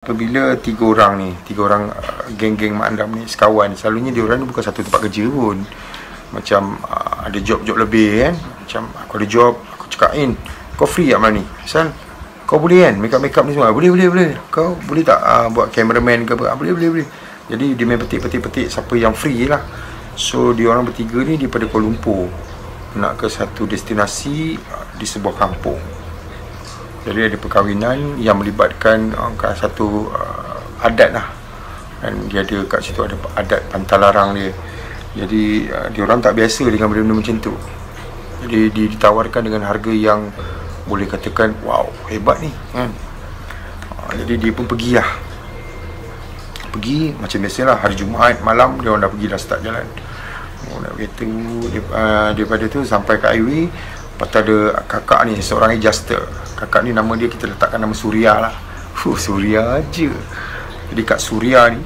Apabila tiga orang geng-geng Mak Andam ni sekawan, selalunya dia orang ni bukan satu tempat kerja pun. Macam ada job-job lebih kan. Macam aku ada job, aku cakap, kau free tak malam ni? Asal kau boleh kan make-up ni semua? Boleh. Kau boleh tak buat cameraman ke apa? Boleh. Jadi dia main petik siapa yang free lah. So dia orang bertiga ni daripada Kuala Lumpur nak ke satu destinasi di sebuah kampung. Jadi ada perkahwinan yang melibatkan satu adat lah. Dan dia ada kat situ ada adat pantalarang dia. Jadi dia orang tak biasa dengan benda-benda macam tu. Jadi ditawarkan dengan harga yang boleh katakan wow, hebat ni kan. Jadi dia pun pergi macam biasalah, hari Jumaat malam dia orang dah pergi, dah start jalan. Nak kereta daripada tu sampai ke highway. Lepas tu ada kakak ni, seorang adjuster. Kakak ni nama dia kita letakkan nama Suria lah. Suria aja. Jadi Kak Suria ni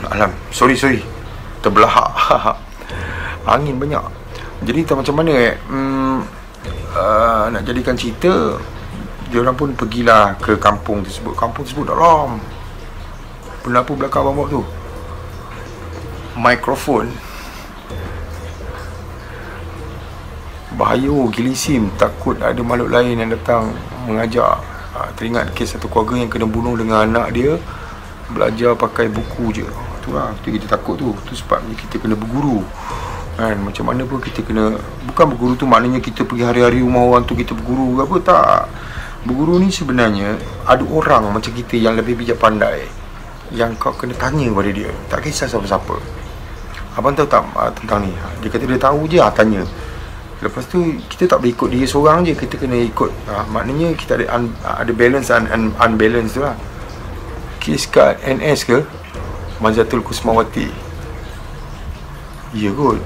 alam, sorry terbelahak. Angin banyak. Jadi tak macam mana nak jadikan cerita, dia orang pun pergilah ke kampung tersebut. Kampung tersebut dalam. Benda apa belakang abang tu? Mikrofon. Bahaya, gilisim, takut ada makhluk lain yang datang mengajak. Teringat kes satu keluarga yang kena bunuh dengan anak dia belajar pakai buku je. Itulah kita takut tu. Tu sebabnya kita kena berguru kan. Macam mana pun kita kena, bukan berguru tu maknanya kita pergi hari-hari rumah orang tu kita berguru ke apa, tak. Berguru ni sebenarnya ada orang macam kita yang lebih bijak pandai, yang kau kena tanya pada dia, tak kisah siapa-siapa. Abang tahu tak tentang ni? Dia kata dia tahu je, tanya. Lepas tu kita tak boleh ikut dia seorang je, kita kena ikut maknanya kita ada balance and unbalance tu lah. Kes kat NS ke Mazatul Kusmawati, ya kot.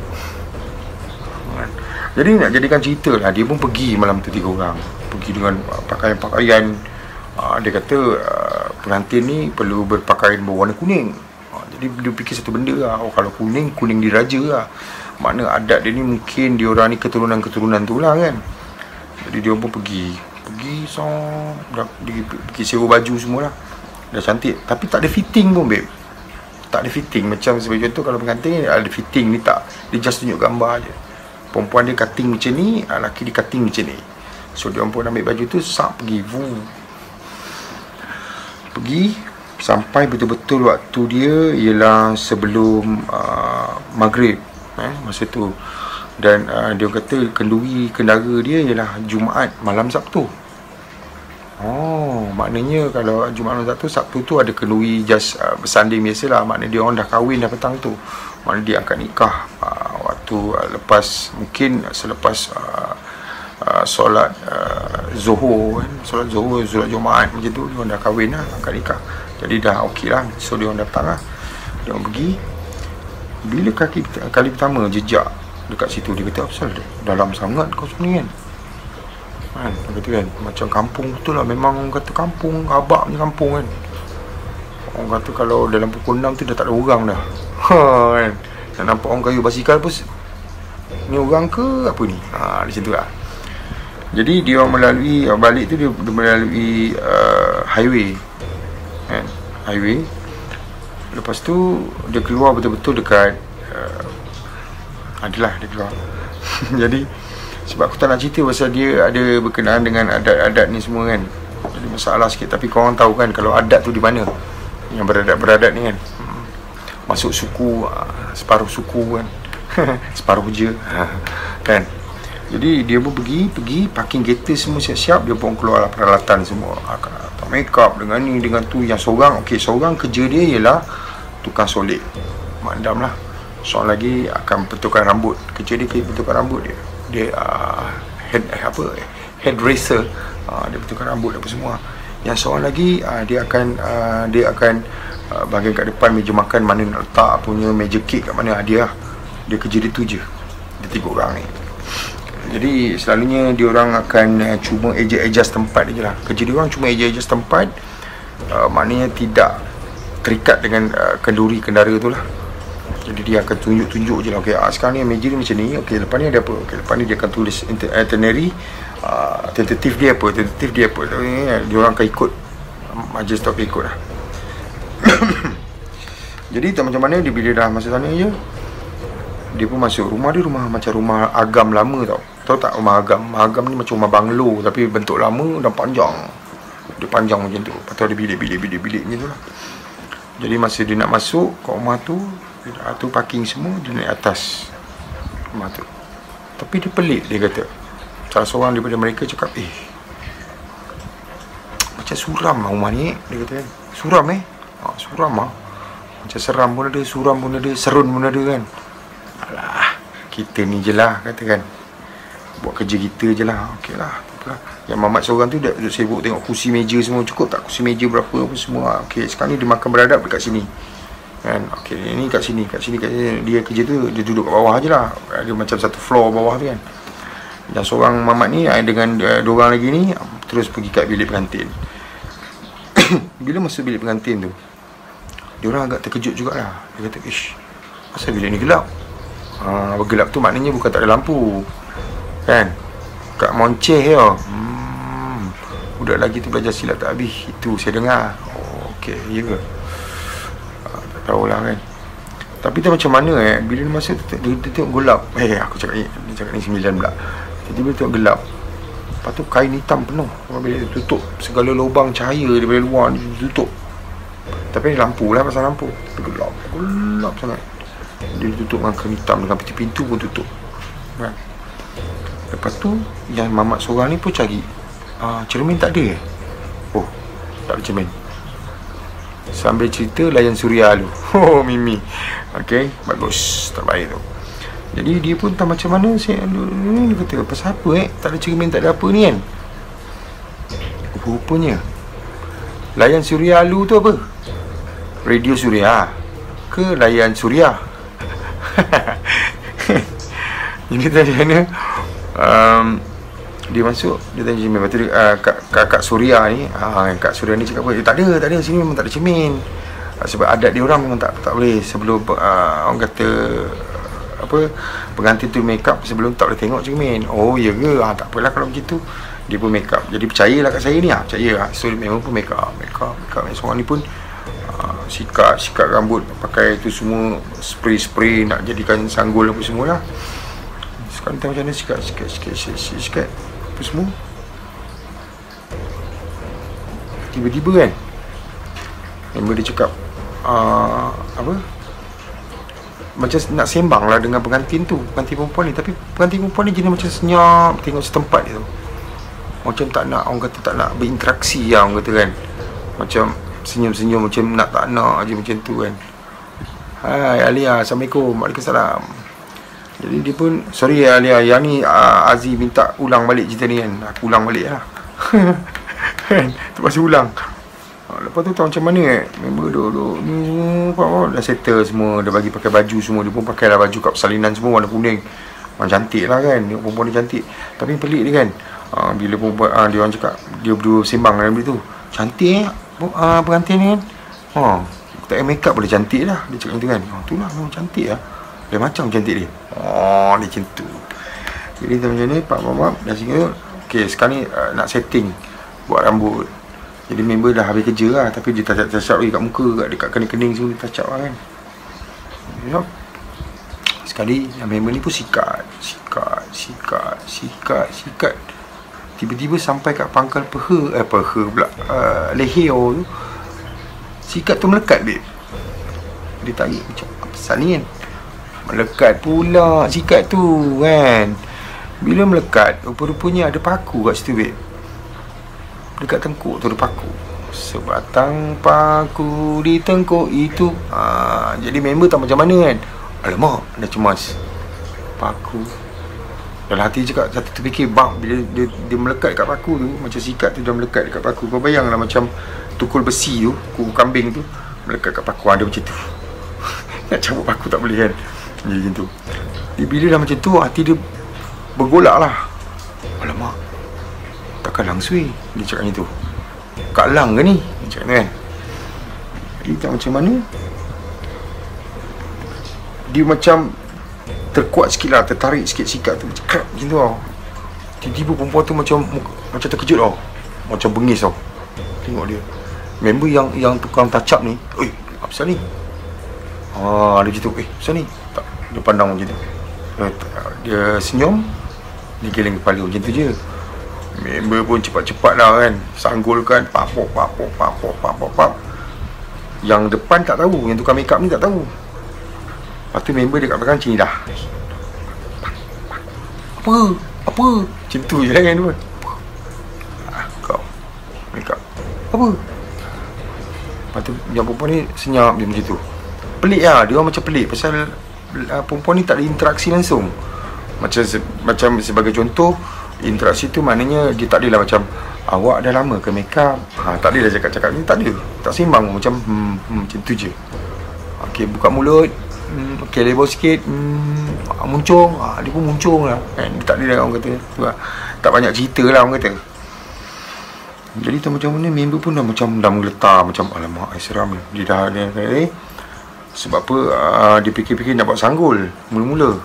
Jadi nak jadikan cerita lah, dia pun pergi malam tu, tiga orang pergi dengan pakaian. Dia kata pengantin ni perlu berpakaian berwarna kuning. Jadi dia fikir satu benda lah, kalau kuning diraja lah. Makna adat dia ni mungkin dia orang ni keturunan tu lah kan. Jadi dia pun pergi sewa baju semua lah. Dah cantik, tapi tak ada fitting pun babe. Tak ada fitting. Macam sebagai contoh, kalau pengantin ada fitting ni tak, dia just tunjuk gambar je. Perempuan dia cutting macam ni, lelaki dia cutting macam ni. So dia orang pun ambil baju tu, pergi sampai betul-betul waktu dia ialah sebelum maghrib masa tu. Dan dia kata kenduri kendara dia ialah Jumaat malam Sabtu. Maknanya kalau Jumaat malam Sabtu tu ada kenduri just bersanding biasalah. Maknanya dia orang dah kahwin dah petang tu. Maknanya dia akan nikah waktu lepas, mungkin selepas solat Zuhur kan. Solat Jumaat macam tu, dia orang dah kahwin lah, akan nikah. Jadi dah okey lah. So dia orang datang lah, dia orang pergi. Bila kali pertama jejak dekat situ, dia kata, apasal dalam sangat kau sini kan. Dia kata kan, macam kampung betul lah. Memang orang kata kampung, abak ni kampung kan. Orang kata kalau dalam pukul 6 tu dah tak ada orang dah. Kan. Nak nampak orang kayu basikal pun, ni orang ke apa ni? Macam tu lah. Jadi dia melalui, balik tu dia melalui highway kan? Highway. Lepas tu dia keluar betul-betul dekat adalah dia keluar. Jadi sebab aku tak nak cerita pasal dia ada berkenaan dengan adat-adat ni semua kan. Jadi masalah sikit. Tapi korang tahu kan kalau adat tu di mana, yang beradat ni kan. Masuk suku, separuh suku kan. Separuh je kan. Jadi dia pun pergi parking kereta semua siap-siap. Dia pun keluar peralatan semua, make up dengan ni dengan tu. Yang seorang kerja dia ialah tukang solek Mak Andam lah. Seorang lagi akan betulkan rambut. Kerja dia betulkan rambut dia. Dia head racer. Dia betulkan rambut apa semua. Yang seorang lagi dia akan bahagian kat depan meja makan, mana nak letak punya meja kek kat mana, dia kerja dia tu je. Dia tiga orang ni. Jadi selalunya dia orang akan cuma adjust tempat je lah. Kerja dia orang cuma adjust tempat. Maknanya tidak terikat dengan kenduri kendara tu lah. Jadi dia akan tunjuk-tunjuk je lah. Sekarang ni meja ni macam ni. Lepas ni ada apa? Lepas ni dia akan tulis itinerary, tentatif dia apa. Dia orang akan ikut majlis tak ikut lah. Jadi tak macam mana dia bila dah masuk sana je, dia pun masuk rumah dia, rumah macam rumah agam lama tau. Tahu tak rumah agam? Rumah agam ni macam rumah banglo tapi bentuk lama dan panjang. Dia panjang macam tu. Lepas tu ada bilik macam tu lah. Jadi masa dia nak masuk kat rumah tu, dia dah atur parking semua, dia naik atas rumah tu. Tapi dia pelik, dia kata. Salah seorang daripada mereka cakap, macam suram lah rumah ni, dia kata kan. Suram suram lah. Macam seram pun ada, suram pun ada, serun pun ada kan. Alah, kita ni je lah, kata kan. Buat kerja kita je lah, okey lah. Yang mamat seorang tu dia duduk sibuk tengok kursi meja semua, cukup tak kursi meja berapa apa semua. Okey, sekarang ni dia makan beradab dekat sini. Kan, okey, ini kat sini. Dia kerja tu, dia duduk kat bawah je lah. Ada macam satu floor bawah tu kan. Dan seorang mamat ni dengan dua orang lagi ni terus pergi kat bilik pengantin. Bila masuk bilik pengantin tu, diorang agak terkejut jugalah. Dia kata, asal bilik ni gelap? Gelap tu maknanya bukan tak ada lampu kan, kat monceh je. Budak lagi tu belajar silat tak habis, itu saya dengar. Okey, ya ke? Tak tahulah kan. Tapi tu macam mana bila dia masuk dia tengok gelap. Aku cakap ni 9 pula. Tiba-tiba tengok gelap. Lepas tu kain hitam penuh. Bila dia tutup segala lubang cahaya daripada luar, dia tutup. Tapi lampu lah, pasal lampu. Tapi gelap sangat. Dia tutup dengan kain hitam, dengan pintu pun tutup kan. Lepas tu yang mamat seorang ni pun cari, cermin tak ada tak ada cermin. Sambil cerita layan suria lu. Mimi. Okey, bagus, terbaik tu. Jadi dia pun tak macam mana. Dia kata, pasal apa tak ada cermin, tak ada apa ni kan. Rupanya layan suria lu tu apa? Radio suria ke layan suria? Jadi tadi mana dia masuk, dia tanya cermin. Lepas tu Kak Suria ni, Kak Suria ni cakap apa? Tak ada, sini memang tak ada cermin. Sebab adat dia orang memang tak boleh. Sebelum orang kata apa, pengantin tu make up sebelum tak boleh tengok cermin. Oh ya ke? Tak apalah kalau macam tu. Dia pun make up. Jadi percayalah kat saya ni, percaya. So memang pun make up. Seorang ni pun sikat rambut, pakai tu semua, spray nak jadikan sanggul apa semualah. Sekarang kita macam mana sikat apa semua. Tiba-tiba kan member dia cakap apa, macam nak sembang lah dengan pengantin perempuan ni. Tapi pengantin perempuan ni jenis macam senyap, tengok setempat dia tu. Macam tak nak, orang kata tak nak berinteraksi lah, orang kata kan. Macam senyum-senyum, macam nak tak nak je macam tu kan. Hai Alia, Assalamualaikum. Waalaikumsalam. Jadi dia pun, sorry Alia, yang ni Aziz minta ulang balik cerita ni kan. Aku ulang balik lah. Terpaksa ulang. Lepas tu tahu macam mana member duduk ni semua dah settle semua, dah bagi pakai baju semua. Dia pun pakai lah baju kat persalinan semua warna kuning. Cantik lah kan, perempuan ni cantik. Tapi pelik dia kan, bila perempuan dia orang cakap, dia berdua sembang dalam dia tu, cantik pengantin ni kan. Tak payah make up boleh cantik lah, dia cakap macam tu kan. Tu lah memang cantik lah, dia macam cantik dia. Dia macam tu. Jadi macam ni Pak Mamat dah singgah. Okay, sekarang ni nak setting buat rambut. Jadi member dah habis kerja lah, tapi dia touch up lagi kat muka, dekat kening-kening semua dia touch up lah kan. Sekali yang member ni pun sikat. Tiba-tiba sampai kat pangkal peha pula, leher tu. Sikat tu melekat babe. Dia tarik macam apa pasal ni kan. Melekat pula sikat tu kan. Bila melekat, rupa-rupanya ada paku kat situ babe. Dekat tengkuk tu ada paku. Sebatang paku di tengkuk itu. Jadi member tak macam mana kan. Alamak, dah cemas. Paku. Dalam hati cakap, satu terfikir bang, bila dia melekat kat paku tu, macam sikat tu dah melekat dekat paku. Kau bayanglah macam tukul besi tu, kuku kambing tu melekat kat paku. Ada macam tu. Nak cabut paku tak boleh kan. Jadi macam tu. Bila dah macam tu, hati dia bergolak lah. Alamak, takkan langsui. Dia cakap macam tu. Kak Lang ke ni? Dia cakap kan. Jadi tak macam mana, dia macam terkuat sikit lah, tertarik sikit sikat tu, macam krap macam tu tau. Tiba-tiba perempuan tu macam terkejut tau, macam bengis tau. Tengok dia, member yang tukang touch up ni, apa pasal ni? Dia macam tu, pasal ni? Tak, dia pandang macam tu. Dia senyum, dia geleng kepala macam tu je. Member pun cepat-cepat lah kan, sanggulkan, papok. Yang depan tak tahu, yang tukang make up ni tak tahu. Lepas tu member dekat belakang macam ni dah. Apa? Macam tu je lah kan tu. Kau make up apa? Lepas tu yang perempuan ni senyap dia macam tu. Pelik lah, dia orang macam pelik. Pasal perempuan ni tak ada interaksi langsung. Macam sebagai contoh, interaksi tu maknanya dia tak adalah macam, awak dah lama ke make up? Tak adalah cakap-cakap ni, tak ada. Tak seimbang, macam macam tu je. Okey, buka mulut, okey, lebar sikit, muncung, dia pun muncung lah kan? Dia tak ada lah, orang kata tu lah. Tak banyak cerita lah orang kata. Jadi tak macam mana, member pun dah menggeletar, macam alamak, seram dia dah sebab apa, dia fikir-fikir nak buat sanggul mula-mula.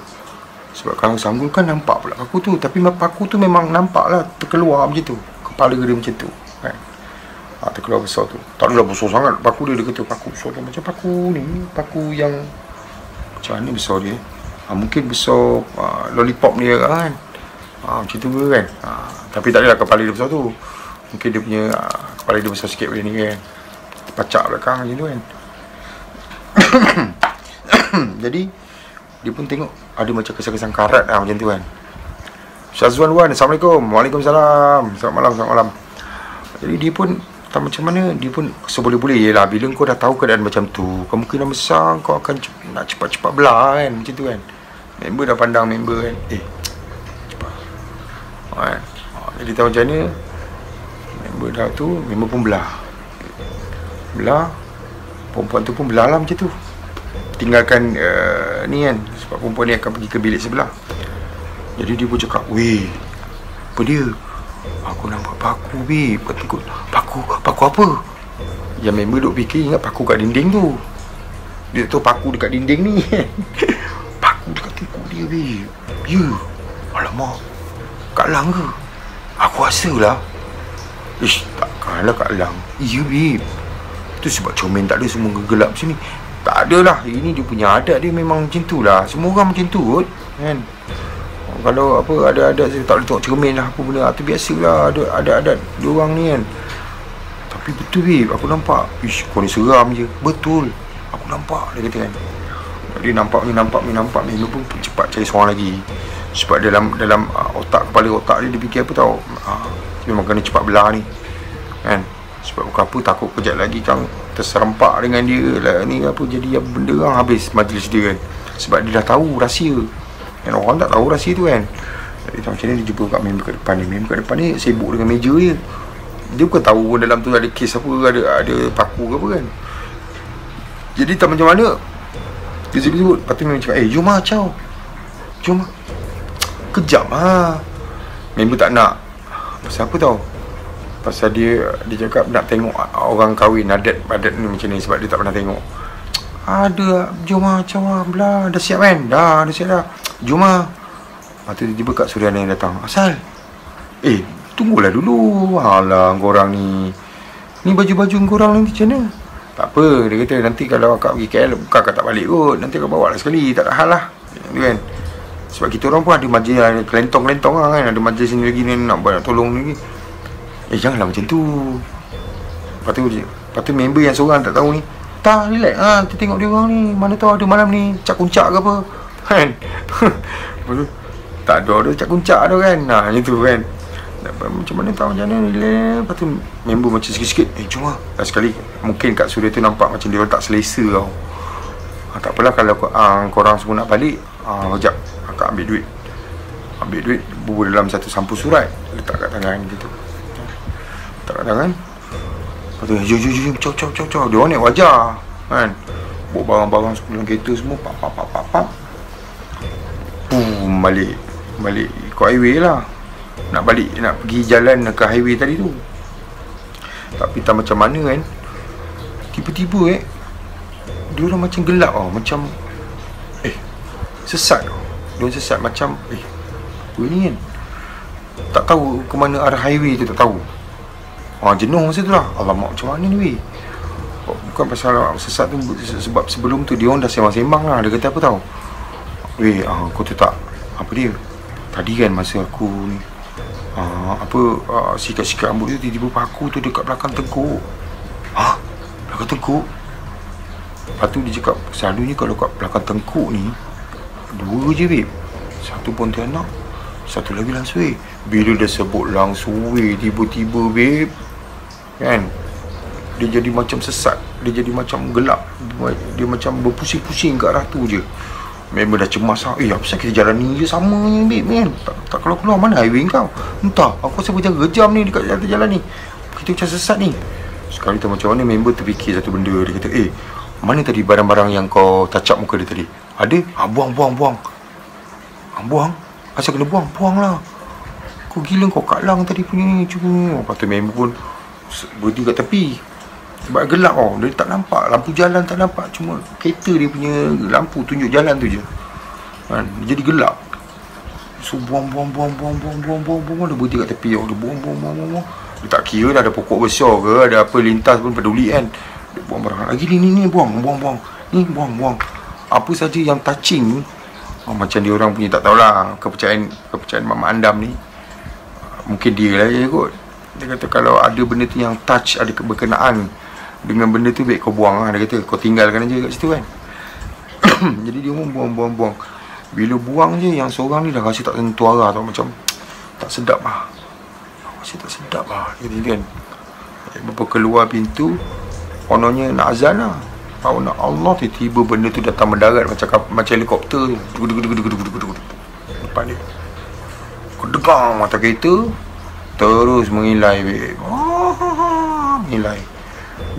Sebab kalau sanggul kan nampak pula paku tu, tapi paku tu memang nampak lah terkeluar macam tu, kepala dia macam tu kan. Terkeluar besar tu, tak adalah besar sangat paku dia kata paku besar tu, macam paku ni, paku yang macam mana besar dia, mungkin besar lollipop dia kan, macam tu kan. Tapi tak adalah kepala dia besar tu, mungkin dia punya kepala dia besar sikit macam ni kan, pacak belakang macam tu kan. Jadi dia pun tengok ada macam kesan-kesan karat lah macam tu kan. Syazwan Wan, Assalamualaikum. Waalaikumsalam. Selamat malam. Jadi dia pun tak macam mana, dia pun seboleh-boleh yelah, bila kau dah tahu keadaan macam tu, kemungkinan besar kau akan nak cepat-cepat belah kan, macam tu kan. Member dah pandang member kan, cepat kan. Jadi tahu macam mana, member dah tu, member pun belah, perempuan tu pun belah lah macam tu, tinggalkan ni kan, sebab perempuan ni akan pergi ke bilik sebelah. Jadi dia pun cakap, weh, apa dia? Aku nampak paku, babe. Paku apa? Yang member duk fikir, ingat paku kat dinding tu. Dia tahu paku dekat dinding ni. Paku dekat kuku dia, babe. Ya, alamak, Kak Lang ke? Aku rasa lah. Takkanlah Kak Lang. Ya, babe. Tu sebab comel tak ada, semua gelap sini. Tak adalah, ini dia punya adat dia, memang macam tu lah. Semua orang macam tu kot kan. Kalau apa, ada saya tak boleh tengok cermin lah, apa benda tu biasalah, ada adat dia orang ni kan. Tapi betul babe, aku nampak. Kau ni seram je. Betul, aku nampak, dia kata kan. Dia nampak ni. Dia pun cepat cari seorang lagi. Sebab dalam kepala otak dia fikir apa tau, memang kena cepat belah ni kan. Sebab apa, takut kejap lagi kan terserempak dengan dia lah, ni apa, jadi benda kan habis majlis dia kan. Sebab dia dah tahu rahsia kan, orang tak tahu rahsia tu kan. Jadi macam ni dia jumpa kat member kat depan ni. Member kat depan ni sibuk dengan meja dia. Dia bukan tahu dalam tu ada kes apa, ada paku ke apa kan. Jadi tak macam mana, dia sebut. Lepas tu memang cakap, jom lah, caw, jom lah. Kejap lah. Member tak nak. Pasal apa tau? Pasal dia cakap nak tengok orang kahwin, adat ni macam ni, sebab dia tak pernah tengok. Ada, jom lah, caw lah, belah. Dah siap kan? Dah siap dah. Jom lah. Lepas tu tiba-tiba Kak Suriana yang datang. Asal? Tunggulah dulu. Alah, korang ni baju-baju korang nanti macam mana? Tak apa, dia kata nanti kalau akak pergi KL, kakak tak balik kot, nanti akak bawa lah sekali, tak ada hal lah kan. Sebab kita orang pun ada majlis, ada kelentong-kelentong lah kan. Ada majlis ni lagi ni, nak tolong ni. Janganlah macam tu. Lepas tu member yang seorang tak tahu ni, tak, relax lah, kita tengok dia orang ni, mana tahu ada malam ni cak-kuncak ke apa kan. Tak ada cak-kuncak tu kan. Macam tu kan. Macam mana tahu macam mana, relax. Lepas tu member macam sikit-sikit, jom lah. Sekali mungkin Kak Suria tu nampak macam dia orang tak selesa tau. Tak apalah kalau korang semua nak balik, sekejap akak ambil duit, bubur dalam satu sampul surat, letak kat tangan gitu. Letak kat tangan. Lepas tu jom, caw. Dia orang naik wajar kan, bawa barang-barang dalam kereta semua, pap. Balik ikut highway lah. Nak pergi jalan ke highway tadi tu. Tapi tak macam mana kan, tiba-tiba dia orang macam gelap tau, macam sesat tau. Dia orang sesat macam apa ni kan, tak tahu ke mana arah highway tu, tak tahu. Jenuh masa tu lah. Alamak, macam mana ni weh? Bukan pasal sesat tu, sebab sebelum tu dia orang dah sembang-sembang lah. Dia kata apa tau, weh, kau tu tak, apa dia, tadi kan masa aku ni sikat-sikat rambut tu, tiba-tiba paku tu dekat belakang tengkuk. Belakang tengkuk? Lepas tu dia cakap, selalunya kalau kat belakang tengkuk ni 2 je babe, satu pontianak, satu lagi langsui. Bila dia sebut langsui, tiba-tiba babe, kan, dia jadi macam sesat, dia jadi macam gelap, dia macam berpusing-pusing kat arah tu je. Member dah cemas lah, apa pasal kita jalan ni je sama ni babe, kan, tak keluar-keluar, mana highway kau? Entah, aku rasa berjaga jam ni dekat jalan ni, kita macam sesat ni. Sekali tu macam mana member terfikir satu benda. Dia kata, mana tadi barang-barang yang kau touch up muka dia tadi? Ada? Buang. Buang? Asal kena buang? Buang lah. Kau gila, kau kalang tadi punya ni. Cuba. Lepas tu member pun berhenti kat tepi. Sebab gelap tau. Dia tak nampak. Lampu jalan tak nampak. Cuma kereta dia punya lampu tunjuk jalan tu je. Kan? Dia jadi gelap. So buang. Dia berhenti kat tepi. Dia buang. Dia tak kira dah ada pokok besar ke, ada apa lintas pun peduli kan. Dia buang barang lagi ni buang. Ni buang. Apa saja yang touching, macam dia orang punya, tak tahulah, kepercayaan Mama Andam ni. Mungkin dia lah je kot. Dia kata kalau ada benda tu yang touch, ada berkenaan dengan benda tu, baik kau buang lah. Dia kata kau tinggalkan aja kat situ kan. Jadi dia pun buang. Bila buang je, yang seorang ni dah rasa tak tentu arah tau, macam tak sedap lah. Dia kan. Lepas keluar pintu, kononnya nak azan lah. Nak Allah, tiba-tiba benda tu datang mendarat macam helikopter tu. Depan dia. Kedegang mata kereta, terus mengilai babe. Mengilai.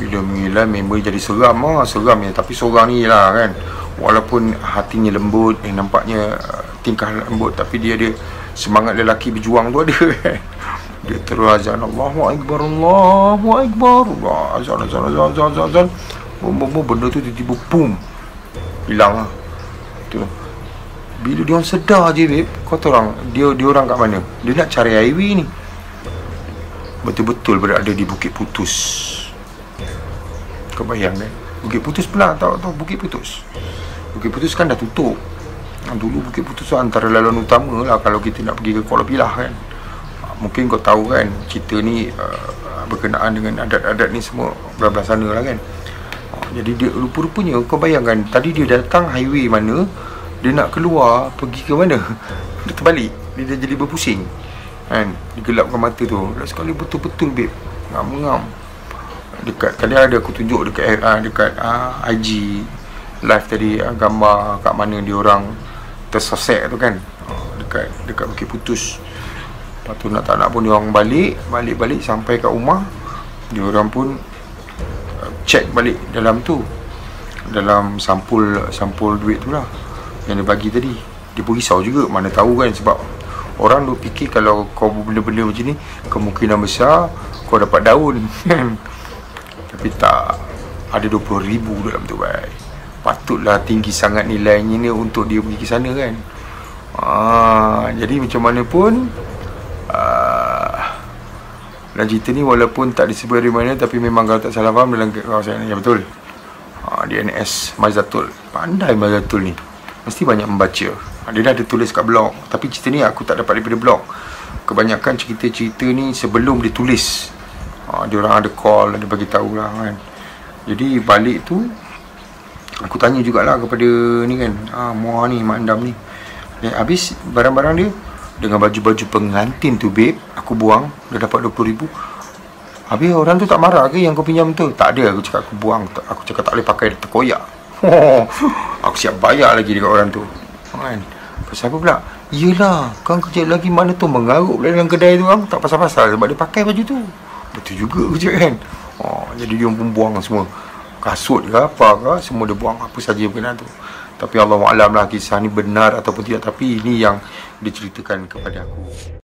Bila mengilai, member jadi seram ya. Tapi seorang ni lah kan, walaupun hatinya lembut, nampaknya tingkah lembut, tapi dia ada semangat lelaki berjuang tu ada kan. Dia terus azan, Allahu Akbar. Azan. Benda tu tiba-tiba boom, hilang lah. Tu. Bila dia orang sedar je babe, kau tahu orang, dia orang kat mana? Dia nak cari highway ni. Betul-betul berada di Bukit Putus. Kau bayang kan? Bukit Putus pula, tahu Bukit Putus. Bukit Putus kan dah tutup. Dulu Bukit Putus tu antara laluan utama lah kalau kita nak pergi ke Kuala Pilah kan. Mungkin kau tahu kan, cerita ni berkenaan dengan adat-adat ni semua belah-belah sana lah kan. Jadi dia rupa-rupanya, kau bayangkan, tadi dia datang highway mana, dia nak keluar pergi ke mana, dia terbalik, dia dah jadi berpusing kan, dia gelapkan mata tu. Sekali betul-betul babe, ngam-ngam. Dekat tadi ada aku tunjuk dekat IG live tadi, gambar kat mana dia orang tersosek tu kan, dekat Bukit Putus. Lepas tu nak tak nak pun dia orang balik sampai kat rumah, dia orang pun check balik dalam tu, dalam sampul duit tu lah yang dia bagi tadi. Dia pun risau juga, mana tahu kan, sebab orang tu fikir kalau kau benda-benda macam ni, kemungkinan besar kau dapat daun. Tapi tak, ada 20,000 dalam tu baik. Patutlah tinggi sangat nilainya ni untuk dia pergi ke sana kan. Jadi macam mana pun, dan cerita ni walaupun tak disebut dari mana, tapi memang kalau tak salah faham dalam kawasan ni, ya betul. Di NS Mazatul. Pandai Mazatul ni, mesti banyak membaca. Dia dah ada tulis kat blog, tapi cerita ni aku tak dapat daripada blog. Kebanyakan cerita-cerita ni sebelum dia tulis, dia orang ada call, ada bagi tahu lah kan. Jadi balik tu aku tanya jugalah kepada ni kan, Muar ni, Mak Andam ni. Habis barang-barang dia dengan baju-baju pengantin tu babe, aku buang, dah dapat 20,000. Habis orang tu tak marah ke yang kau pinjam tu? Tak ada, aku cakap aku buang. Aku cakap tak boleh pakai, terkoyak. Aku siap bayar lagi dekat orang tu kan. Pasal apa pula? Yelah, kan kerja lagi mana tu mengarut dalam kedai tu kan. Tak pasal-pasal sebab dia pakai baju tu. Betul juga aku cakap kan. Jadi dia pun buang semua. Kasut ke apa ke, semua dia buang, apa saja berkenaan tu. Tapi Allahu'alam lah kisah ni benar ataupun tidak, tapi ini yang diceritakan kepada aku.